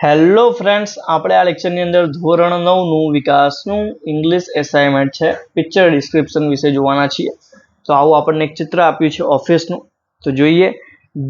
Hello friends, આપણે આ લેક્ચરની અંદર ધોરણ 9 નું વિકાસનું ઇંગ્લિશ એસાઇનમેન્ટ છે પિક્ચર ડિસ્ક્રિપ્શન વિશે જોવાના છીએ. તો આવું આપણને એક ચિત્ર આપ્યું છે ઓફિસનું, તો જોઈએ.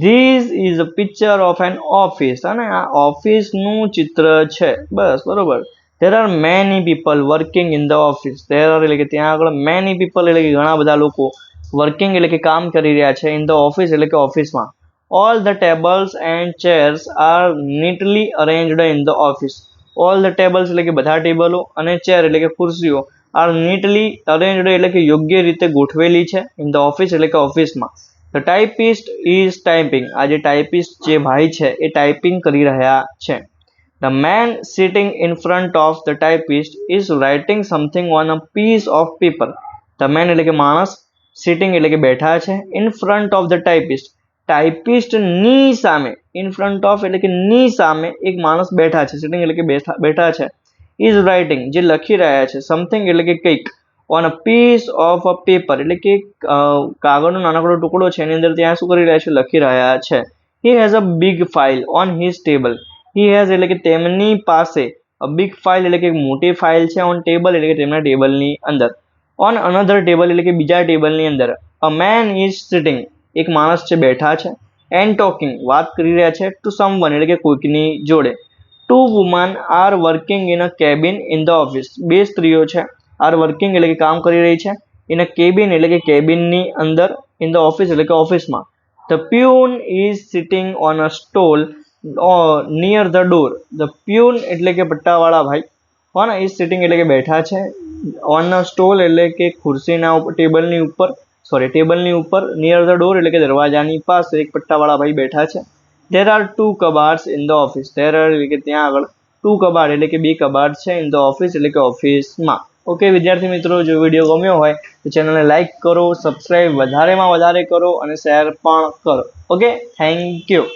This is a picture of an office, અને આ ઓફિસનું ચિત્ર છે. બસ બરોબર. There are many people working in the office. There are એટલે કે ત્યાં આગળ મેની પીપલ એટલે કે ઘણા બધા લોકો વર્કિંગ એટલે કે કામ કરી રહ્યા છે ઇન ધ ઓફિસ એટલે કે ઓફિસમાં. All the tables and chairs are neatly arranged in the office. All the tables એટલે કે બધા ટેબલો અને ચેર એટલે કે ખુરશીઓ are neatly arranged એટલે કે યોગ્ય રીતે ગોઠવેલી છે in the office એટલે કે ઓફિસમાં. The typist is typing. આ જે ટાઈપિસ્ટ જે ભાઈ છે એ ટાઈપિંગ કરી રહ્યા છે. The man sitting in front of the typist is writing something on a piece of paper. The man એટલે કે માણસ, sitting એટલે કે બેઠા છે, in front of the typist typist ની સામે, ઇન ફ્રન્ટ ઓફ એટલે કે ની સામે એક માણસ બેઠા છે, સિટિંગ એટલે કે બેઠા છે, ઇઝ રાઇટિંગ જે લખી રહ્યા છે, સમથિંગ એટલે કે કંઈક, on a piece of a paper એટલે કે કાગળનો નાનકડો ટુકડો છે એની અંદર ત્યાં શું કરી રહ્યા છે, લખી રહ્યા છે. He has a big file on his table. He has એટલે કે તેમની પાસે, અ બિગ ફાઇલ એટલે કે મોટી ફાઇલ છે, ઓન ટેબલ એટલે કે તેમના ટેબલની અંદર, ઓન અનધર ટેબલ એટલે કે બીજા ટેબલની અંદર. અ મેન ઇઝ સિટિંગ એક માણસ છે બેઠા છે, એન્ડ ટોકિંગ વાત કરી રહ્યા છે, ટુ સમવન એટલે કે કોઈકની જોડે. Two women are working in a cabin in the office. બે સ્ત્રીઓ છે, આર વર્કિંગ એટલે કે કામ કરી રહી છે, ઇન અ કેબિન એટલે કે કેબિનની અંદર, ઇન ધ ઓફિસ એટલે કે ઓફિસમાં. The peon is sitting on a stall near the door. The peon એટલે કે પટ્ટાવાળા ભાઈ, હોને, ઇઝ સિટિંગ એટલે કે બેઠા છે, ઓન અ સ્ટોલ એટલે કે ખુરશીના ઉપર, ટેબલની ઉપર, નિયર ધ ડોર એટલે કે દરવાજાની પાસે એક પટ્ટાવાળા ભાઈ બેઠા છે. There are two cupboards in the office. There are એટલે કે ત્યાં આગળ, ટુ કબાર્ડ એટલે કે બે કબાર્ડ છે, ઇન ધ ઓફિસ એટલે કે ઓફિસમાં. ઓકે વિદ્યાર્થી મિત્રો, જો વિડીયો ગમ્યો હોય તો ચેનલને લાઇક કરો, સબસ્ક્રાઇબ વધારેમાં વધારે કરો અને શેર પણ કરો. Okay, thank you.